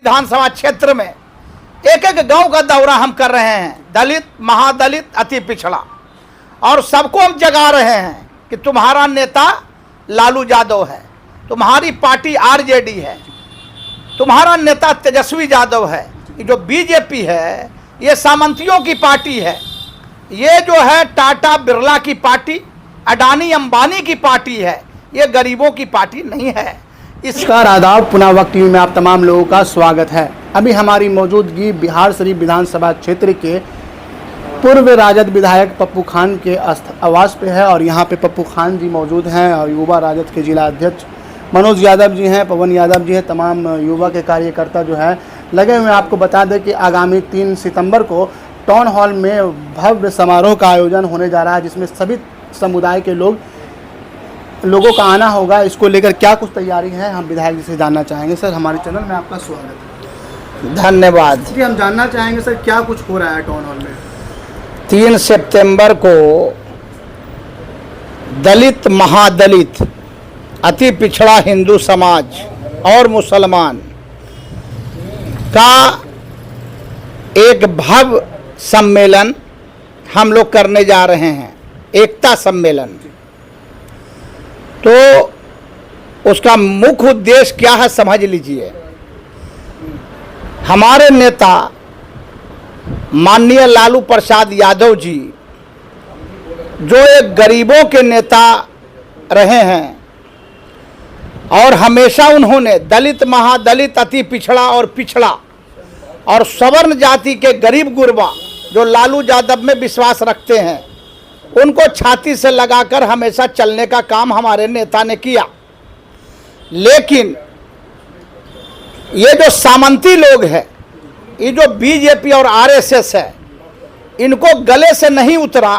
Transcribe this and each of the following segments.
विधानसभा क्षेत्र में एक एक गांव का दौरा हम कर रहे हैं। दलित, महादलित, अति पिछड़ा, और सबको हम जगा रहे हैं कि तुम्हारा नेता लालू यादव है, तुम्हारी पार्टी आरजेडी है, तुम्हारा नेता तेजस्वी यादव है। जो बीजेपी है ये सामंतियों की पार्टी है, ये जो है टाटा बिरला की पार्टी, अडानी अंबानी की पार्टी है, ये गरीबों की पार्टी नहीं है। इसका आदाब पुनः वक्त टीवी में आप तमाम लोगों का स्वागत है। अभी हमारी मौजूदगी बिहार शरीफ विधानसभा क्षेत्र के पूर्व राजद विधायक पप्पू खान के आवास पे है और यहाँ पे पप्पू खान जी मौजूद हैं और युवा राजद के जिला अध्यक्ष मनोज यादव जी हैं, पवन यादव जी हैं, तमाम युवा के कार्यकर्ता जो है लगे हुए हैं। आपको बता दें कि आगामी 3 सितंबर को टाउन हॉल में भव्य समारोह का आयोजन होने जा रहा है, जिसमें सभी समुदाय के लोगों का आना होगा। इसको लेकर क्या कुछ तैयारी है हम विधायक जी से जानना चाहेंगे। सर, हमारे चैनल में आपका स्वागत है। धन्यवाद जी, हम जानना चाहेंगे सर क्या कुछ हो रहा है टाउन हॉल में। 3 सितंबर को दलित, महादलित, अति पिछड़ा हिंदू समाज और मुसलमान का एक भव्य सम्मेलन हम लोग करने जा रहे हैं, एकता सम्मेलन। तो उसका मुख्य उद्देश्य क्या है समझ लीजिए। हमारे नेता माननीय लालू प्रसाद यादव जी जो एक गरीबों के नेता रहे हैं और हमेशा उन्होंने दलित, महादलित, अति पिछड़ा और पिछड़ा और सवर्ण जाति के गरीब गुरबा जो लालू यादव में विश्वास रखते हैं उनको छाती से लगाकर हमेशा चलने का काम हमारे नेता ने किया। लेकिन ये जो सामंती लोग हैं, ये जो बीजेपी और आरएसएस है, इनको गले से नहीं उतरा।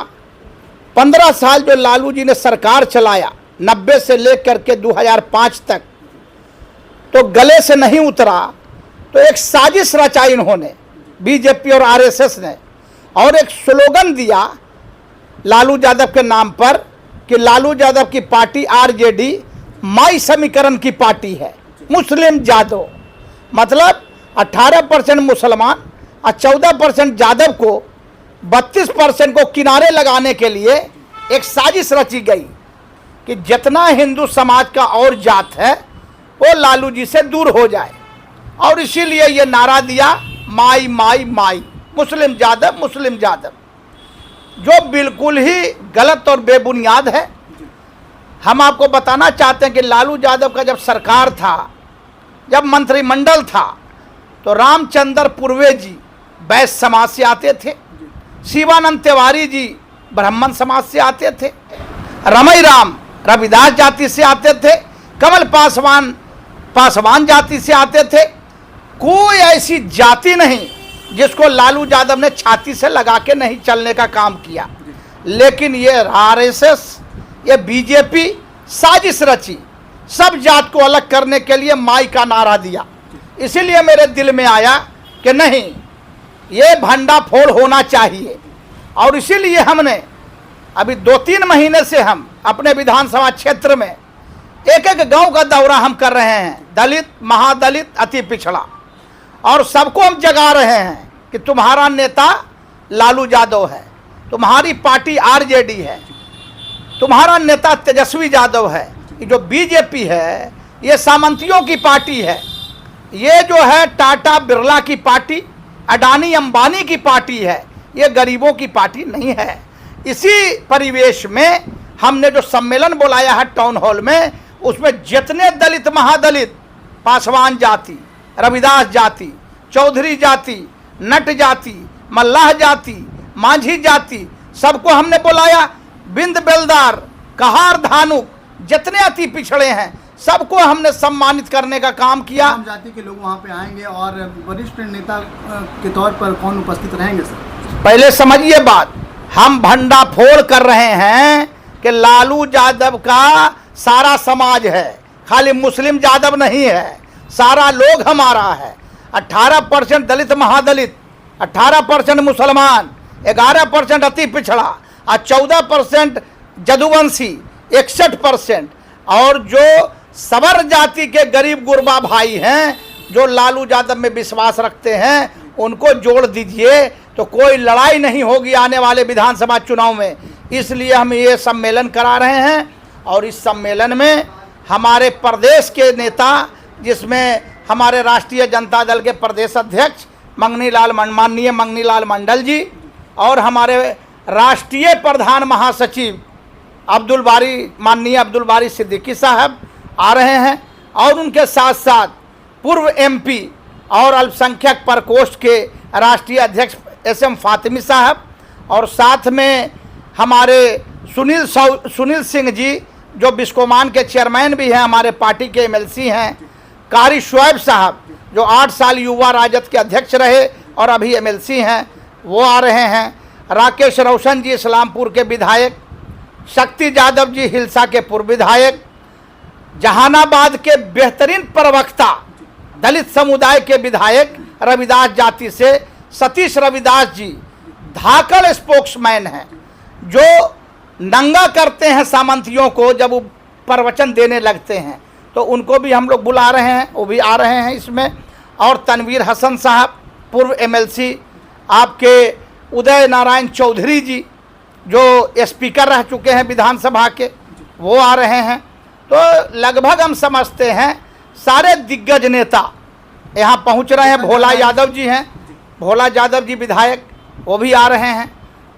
15 साल जो लालू जी ने सरकार चलाया 90 से लेकर के 2005 तक, तो गले से नहीं उतरा। तो एक साजिश रचाई इन्होंने, बीजेपी और आरएसएस ने, और एक स्लोगन दिया लालू यादव के नाम पर कि लालू यादव की पार्टी आरजेडी माई समीकरण की पार्टी है, मुस्लिम यादव। मतलब 18% मुसलमान और 14% यादव को 32% को किनारे लगाने के लिए एक साजिश रची गई कि जितना हिंदू समाज का और जात है वो लालू जी से दूर हो जाए। और इसीलिए ये नारा दिया माई माई माई, मुस्लिम यादव, मुस्लिम यादव, जो बिल्कुल ही गलत और बेबुनियाद है। हम आपको बताना चाहते हैं कि लालू यादव का जब सरकार था, जब मंत्रिमंडल था, तो रामचंद्र पूर्वे जी वैश्य समाज से आते थे, शिवानंद तिवारी जी ब्राह्मण समाज से आते थे, रमई राम रविदास जाति से आते थे, कमल पासवान जाति से आते थे। कोई ऐसी जाति नहीं जिसको लालू यादव ने छाती से लगा के नहीं चलने का काम किया। लेकिन ये आरएसएस, ये बीजेपी साजिश रची, सब जात को अलग करने के लिए माई का नारा दिया। इसीलिए मेरे दिल में आया कि नहीं, ये भंडाफोड़ होना चाहिए। और इसीलिए हमने अभी 2-3 महीने से हम अपने विधानसभा क्षेत्र में एक एक गांव का दौरा हम कर रहे हैं। दलित, महादलित, अति पिछड़ा, और सबको हम जगा रहे हैं कि तुम्हारा नेता लालू यादव है, तुम्हारी पार्टी आरजेडी है, तुम्हारा नेता तेजस्वी यादव है। जो बीजेपी है ये सामंतियों की पार्टी है, ये जो है टाटा बिरला की पार्टी, अडानी अंबानी की पार्टी है, ये गरीबों की पार्टी नहीं है। इसी परिवेश में हमने जो सम्मेलन बुलाया है टाउन हॉल में, उसमें जितने दलित, महादलित, पासवान जाति, रविदास जाति, चौधरी जाति, नट जाति, मल्लाह जाति, मांझी जाति, सबको हमने बुलाया। बिंद बेलदार, कहार, धानुक, जितने अति पिछड़े हैं सबको हमने सम्मानित करने का काम किया। हम जाति के लोग वहाँ पे आएंगे और वरिष्ठ नेता के तौर पर कौन उपस्थित रहेंगे सर? पहले समझिए बात, हम भंडाफोड़ कर रहे हैं कि लालू यादव का सारा समाज है, खाली मुस्लिम यादव नहीं है, सारा लोग हमारा है। 18% दलित, महादलित, 18% मुसलमान, 11% अति पिछड़ा और 14% जदुवंशी, 61%, और जो सवर जाति के गरीब गुरबा भाई हैं जो लालू यादव में विश्वास रखते हैं उनको जोड़ दीजिए, तो कोई लड़ाई नहीं होगी आने वाले विधानसभा चुनाव में। इसलिए हम ये सम्मेलन करा रहे हैं और इस सम्मेलन में हमारे प्रदेश के नेता, जिसमें हमारे राष्ट्रीय जनता दल के प्रदेश अध्यक्ष माननीय मंगनीलाल मंडल जी और हमारे राष्ट्रीय प्रधान महासचिव माननीय अब्दुल बारी सिद्दीकी साहब आ रहे हैं, और उनके साथ साथ पूर्व MP और अल्पसंख्यक प्रकोष्ठ के राष्ट्रीय अध्यक्ष SM फातिमी साहब, और साथ में हमारे सुनील सिंह जी जो बिस्कोमान के चेयरमैन भी हैं, हमारे पार्टी के MLC हैं, कारी शुएब साहब जो 8 साल युवा राजद के अध्यक्ष रहे और अभी MLC हैं, वो आ रहे हैं, राकेश रोशन जी इस्लामपुर के विधायक, शक्ति यादव जी हिलसा के पूर्व विधायक, जहानाबाद के बेहतरीन प्रवक्ता दलित समुदाय के विधायक रविदास जाति से सतीश रविदास जी धाकड़ स्पोक्समैन हैं, जो नंगा करते हैं सामंतियों को जब वो प्रवचन देने लगते हैं, तो उनको भी हम लोग बुला रहे हैं, वो भी आ रहे हैं इसमें। और तनवीर हसन साहब पूर्व MLC, आपके उदय नारायण चौधरी जी जो स्पीकर रह चुके हैं विधानसभा के, वो आ रहे हैं। तो लगभग हम समझते हैं सारे दिग्गज नेता यहाँ पहुँच रहे हैं। भोला यादव जी हैं, भोला यादव जी विधायक, वो भी आ रहे हैं।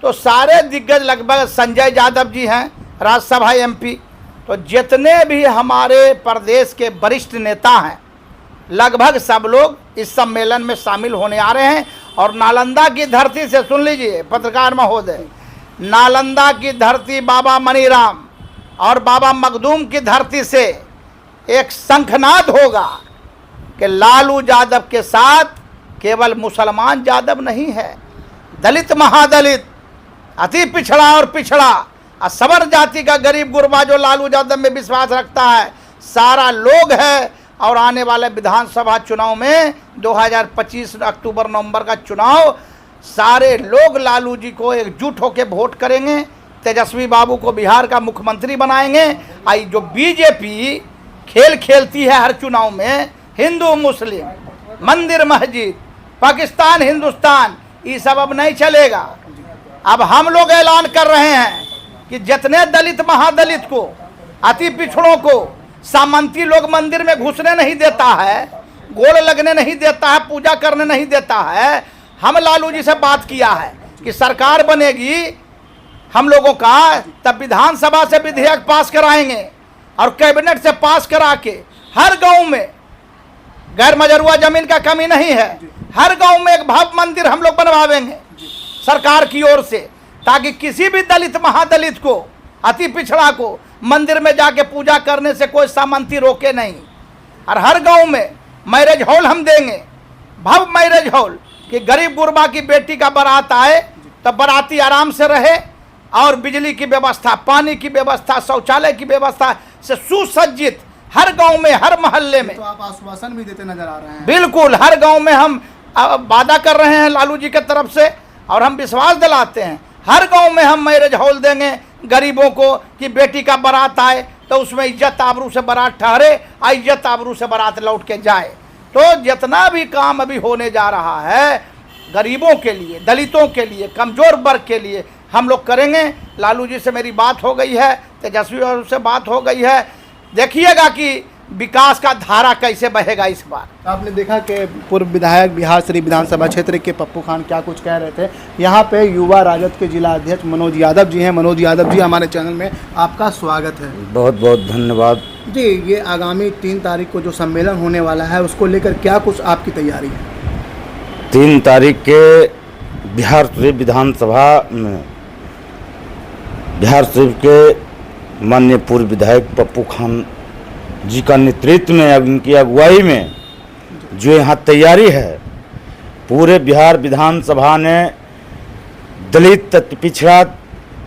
तो सारे दिग्गज, लगभग संजय यादव जी हैं राज्यसभा MP, तो जितने भी हमारे प्रदेश के वरिष्ठ नेता हैं लगभग सब लोग इस सम्मेलन में शामिल होने आ रहे हैं। और नालंदा की धरती से, सुन लीजिए पत्रकार महोदय, नालंदा की धरती बाबा मनीराम और बाबा मखदूम की धरती से एक शंखनाद होगा कि लालू यादव के साथ केवल मुसलमान यादव नहीं है, दलित महादलित, अति पिछड़ा और पिछड़ा, असबर जाति का गरीब गुरबा जो लालू यादव में विश्वास रखता है, सारा लोग है। और आने वाले विधानसभा चुनाव में 2025 अक्टूबर नवंबर का चुनाव, सारे लोग लालू जी को एकजुट होकर वोट करेंगे, तेजस्वी बाबू को बिहार का मुख्यमंत्री बनाएंगे। आई जो बीजेपी खेल खेलती है हर चुनाव में, हिंदू मुस्लिम, मंदिर मस्जिद, पाकिस्तान हिंदुस्तान, ये सब अब नहीं चलेगा। अब हम लोग ऐलान कर रहे हैं कि जितने दलित महादलित को, अति पिछड़ों को सामंती लोग मंदिर में घुसने नहीं देता है, गोल लगने नहीं देता है, पूजा करने नहीं देता है, हम लालू जी से बात किया है कि सरकार बनेगी हम लोगों का, तब विधानसभा से विधेयक पास कराएंगे और कैबिनेट से पास करा के हर गांव में, गैर मजरूआ जमीन का कमी नहीं है, हर गांव में एक भव्य मंदिर हम लोग बनवाएंगे सरकार की ओर से, ताकि किसी भी दलित महादलित को, अति पिछड़ा को मंदिर में जाके पूजा करने से कोई सामंती रोके नहीं। और हर गांव में मैरिज हॉल हम देंगे, भव्य मैरिज हॉल, कि गरीब गुरबा की बेटी का बारात आए तो बाराती आराम से रहे, और बिजली की व्यवस्था, पानी की व्यवस्था, शौचालय की व्यवस्था से सुसज्जित हर गांव में, हर मोहल्ले में। तो आप आश्वासन भी देते नजर आ रहे हैं। बिल्कुल, हर गांव में हम वादा कर रहे हैं लालू जी की तरफ से, और हम विश्वास दिलाते हैं हर गांव में हम मैरिज हॉल देंगे गरीबों को, कि बेटी का बारात आए तो उसमें इज्जत आबरू से बारात ठहरे, इज्जत आबरू से बारात लौट के जाए। तो जितना भी काम अभी होने जा रहा है गरीबों के लिए, दलितों के लिए, कमज़ोर वर्ग के लिए हम लोग करेंगे। लालू जी से मेरी बात हो गई है, तेजस्वी और से बात हो गई है, देखिएगा कि विकास का धारा कैसे बहेगा इस बार। आपने देखा कि पूर्व विधायक बिहार शरीफ विधानसभा क्षेत्र के पप्पू खान क्या कुछ कह रहे थे। यहाँ पे युवा राजद के जिला अध्यक्ष मनोज यादव जी हैं। मनोज यादव जी, हमारे चैनल में आपका स्वागत है। बहुत बहुत धन्यवाद जी। ये आगामी 3 तारीख को जो सम्मेलन होने वाला है, उसको लेकर क्या कुछ आपकी तैयारी है? 3 तारीख के बिहार शरीफ विधानसभा में बिहार शरीफ के माननीय पूर्व विधायक पप्पू खान जी का नेतृत्व में, उनकी अगुवाई में जो यहाँ तैयारी है, पूरे बिहार विधानसभा ने दलित,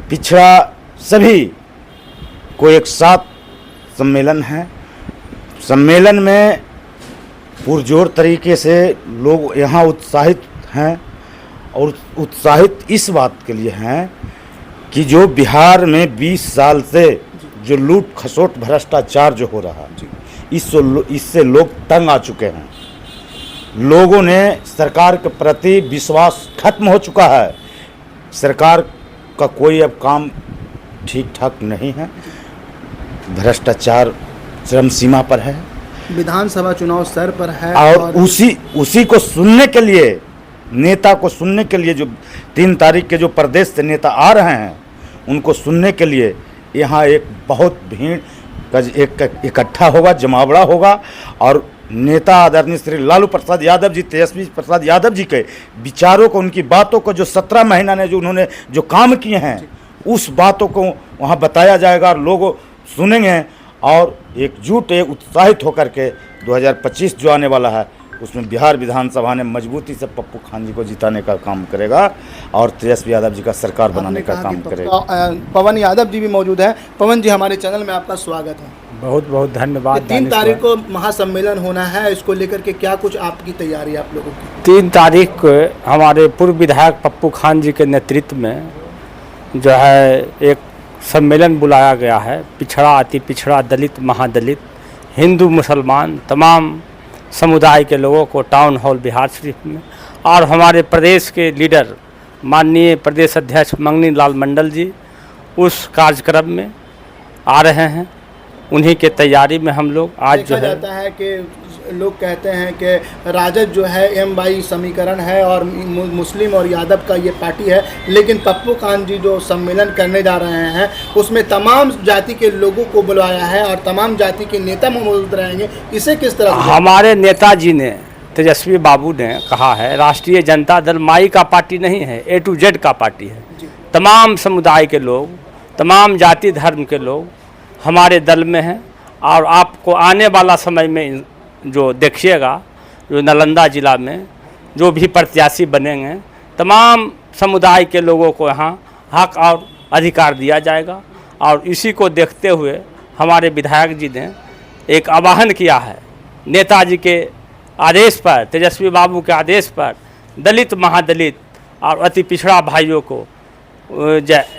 पिछड़ा सभी को एक साथ सम्मेलन है। सम्मेलन में पुरजोर तरीके से लोग यहाँ उत्साहित हैं, और उत्साहित इस बात के लिए हैं कि जो बिहार में 20 साल से जो लूट खसोट भ्रष्टाचार जो हो रहा है, इससे लोग तंग आ चुके हैं। लोगों ने सरकार के प्रति विश्वास खत्म हो चुका है। सरकार का कोई अब काम ठीक ठाक नहीं है, भ्रष्टाचार चरम सीमा पर है विधानसभा चुनाव सर पर है और उसी को सुनने के लिए, नेता को सुनने के लिए जो 3 तारीख के जो प्रदेश से नेता आ रहे हैं उनको सुनने के लिए यहाँ एक बहुत भीड़ का एक इकट्ठा होगा, जमावड़ा होगा। और नेता आदरणीय श्री लालू प्रसाद यादव जी, तेजस्वी प्रसाद यादव जी के विचारों को, उनकी बातों को, जो 17 महीना ने जो उन्होंने जो काम किए हैं उस बातों को वहाँ बताया जाएगा और लोग सुनेंगे और एकजुट उत्साहित होकर के 2025 जो आने वाला है उसमें बिहार विधानसभा ने मजबूती से पप्पू खान जी को जिताने का काम करेगा और तेजस्वी यादव जी का सरकार बनाने का काम करेगा। पवन यादव जी भी मौजूद है। पवन जी, हमारे चैनल में आपका स्वागत है। बहुत बहुत धन्यवाद। 3 तारीख को महासम्मेलन होना है, इसको लेकर के क्या कुछ आपकी तैयारी आप लोगों की? 3 तारीख को हमारे पूर्व विधायक पप्पू खान जी के नेतृत्व में जो है एक सम्मेलन बुलाया गया है। पिछड़ा, अति पिछड़ा, दलित, महादलित, हिंदू, मुसलमान, तमाम समुदाय के लोगों को टाउन हॉल बिहार शरीफ में, और हमारे प्रदेश के लीडर माननीय प्रदेश अध्यक्ष मंगनी लाल मंडल जी उस कार्यक्रम में आ रहे हैं। उन्हीं के तैयारी में हम लोग आज जो है, जाता है कि लोग कहते हैं कि राजद जो है M/Y समीकरण है और मुस्लिम और यादव का ये पार्टी है, लेकिन पप्पू खान जी जो सम्मेलन करने जा रहे हैं उसमें तमाम जाति के लोगों को बुलाया है और तमाम जाति के नेता मौजूद रहेंगे। इसे किस तरह से? हमारे नेताजी ने, तेजस्वी बाबू ने कहा है राष्ट्रीय जनता दल माई का पार्टी नहीं है, A to Z का पार्टी है। तमाम समुदाय के लोग, तमाम जाति धर्म के लोग हमारे दल में हैं और आपको आने वाला समय में जो देखिएगा, जो नालंदा ज़िला में जो भी प्रत्याशी बनेंगे तमाम समुदाय के लोगों को यहाँ हक और अधिकार दिया जाएगा। और इसी को देखते हुए हमारे विधायक जी ने एक आह्वान किया है, नेताजी के आदेश पर, तेजस्वी बाबू के आदेश पर दलित, महादलित और अति पिछड़ा भाइयों को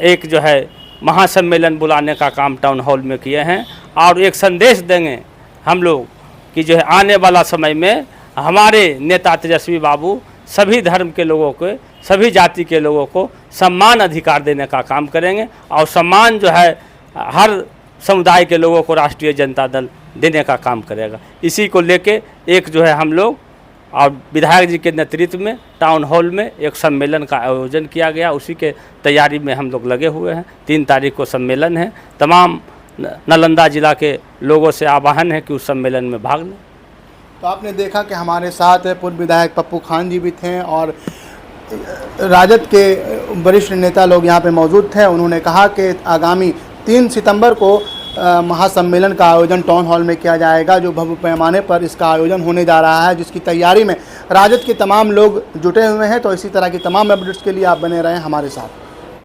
एक जो है महासम्मेलन बुलाने का काम टाउन हॉल में किए हैं। और एक संदेश देंगे हम लोग कि जो है आने वाला समय में हमारे नेता तेजस्वी बाबू सभी धर्म के लोगों को, सभी जाति के लोगों को सम्मान अधिकार देने का काम करेंगे और सम्मान जो है हर समुदाय के लोगों को राष्ट्रीय जनता दल देने का काम करेगा। इसी को लेके एक जो है हम लोग और विधायक जी के नेतृत्व में टाउन हॉल में एक सम्मेलन का आयोजन किया गया। उसी के तैयारी में हम लोग लगे हुए हैं। 3 तारीख को सम्मेलन है। तमाम नालंदा जिला के लोगों से आह्वान है कि उस सम्मेलन में भाग लें। तो आपने देखा कि हमारे साथ पूर्व विधायक पप्पू खान जी भी थे और राजद के वरिष्ठ नेता लोग यहाँ पे मौजूद थे। उन्होंने कहा कि आगामी 3 सितंबर को महासम्मेलन का आयोजन टाउन हॉल में किया जाएगा, जो भव्य पैमाने पर इसका आयोजन होने जा रहा है, जिसकी तैयारी में राजद के तमाम लोग जुटे हुए हैं। तो इसी तरह की तमाम अपडेट्स के लिए आप बने रहें हमारे साथ।